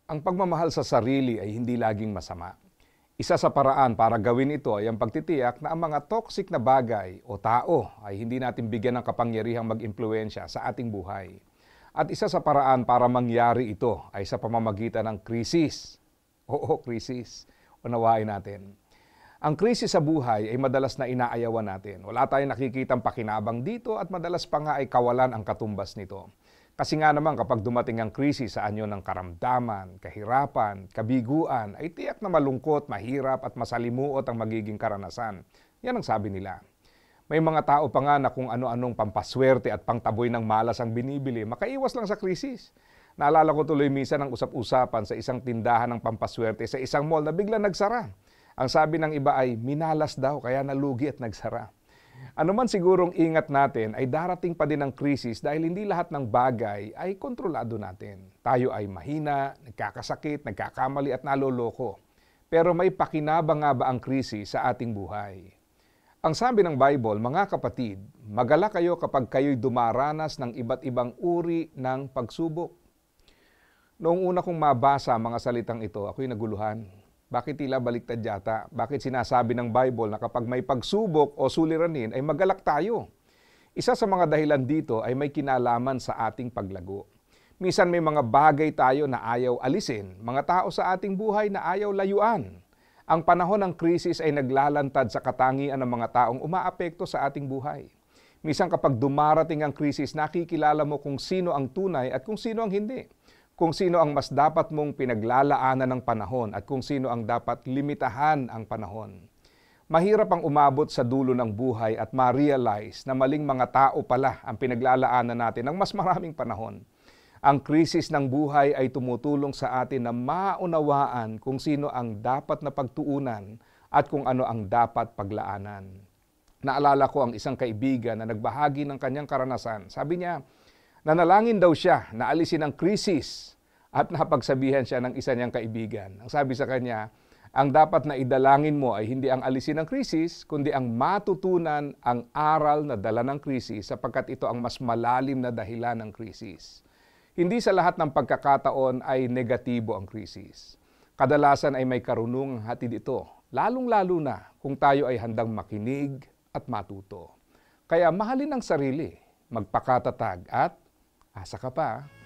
Ang pagmamahal sa sarili ay hindi laging masama. Isa sa paraan para gawin ito ay ang pagtitiyak na ang mga toxic na bagay o tao ay hindi natin bigyan ng kapangyarihang mag-impluwensya sa ating buhay. At isa sa paraan para mangyari ito ay sa pamamagitan ng krisis. Oo, krisis. Unawain natin. Ang krisis sa buhay ay madalas na inaayawan natin. Wala tayong nakikitang pakinabang dito at madalas pa nga ay kawalan ang katumbas nito. Kasi nga naman kapag dumating ang krisis sa anyo ng karamdaman, kahirapan, kabiguan, ay tiyak na malungkot, mahirap at masalimuot ang magiging karanasan. Yan ang sabi nila. May mga tao pa nga na kung ano-anong pampaswerte at pangtaboy ng malas ang binibili, makaiwas lang sa krisis. Naalala ko tuloy minsan ang usap-usapan sa isang tindahan ng pampaswerte sa isang mall na bigla nagsara. Ang sabi ng iba ay minalas daw kaya nalugi at nagsara. Ano man sigurong ingat natin ay darating pa din ang krisis dahil hindi lahat ng bagay ay kontrolado natin. Tayo ay mahina, nagkakasakit, nagkakamali at naloloko. Pero may pakinabang nga ba ang krisis sa ating buhay? Ang sabi ng Bible, mga kapatid, magalak kayo kapag kayo'y dumaranas ng iba't ibang uri ng pagsubok. Noong una kong mabasa ang mga salitang ito, ako'y naguluhan. Bakit tila baliktad yata? Bakit sinasabi ng Bible na kapag may pagsubok o suliranin ay magalak tayo? Isa sa mga dahilan dito ay may kinalaman sa ating paglago. Minsan may mga bagay tayo na ayaw alisin, mga tao sa ating buhay na ayaw layuan. Ang panahon ng krisis ay naglalantad sa katangian ng mga taong umaapekto sa ating buhay. Minsan kapag dumarating ang krisis, nakikilala mo kung sino ang tunay at kung sino ang hindi. Kung sino ang mas dapat mong pinaglalaanan ng panahon at kung sino ang dapat limitahan ang panahon. Mahirap ang umabot sa dulo ng buhay at ma-realize na maling mga tao pala ang pinaglalaanan natin ng mas maraming panahon. Ang krisis ng buhay ay tumutulong sa atin na maunawaan kung sino ang dapat na pagtuunan at kung ano ang dapat paglaanan. Naalala ko ang isang kaibigan na nagbahagi ng kanyang karanasan. Sabi niya, nanalangin daw siya na alisin ang krisis at napagsabihan siya ng isa niyang kaibigan. Ang sabi sa kanya, ang dapat na idalangin mo ay hindi ang alisin ang krisis, kundi ang matutunan ang aral na dala ng krisis sapagkat ito ang mas malalim na dahilan ng krisis. Hindi sa lahat ng pagkakataon ay negatibo ang krisis. Kadalasan ay may karunungang hatid ito, lalong-lalo na kung tayo ay handang makinig at matuto. Kaya mahalin ang sarili, magpakatatag at asa ka pa.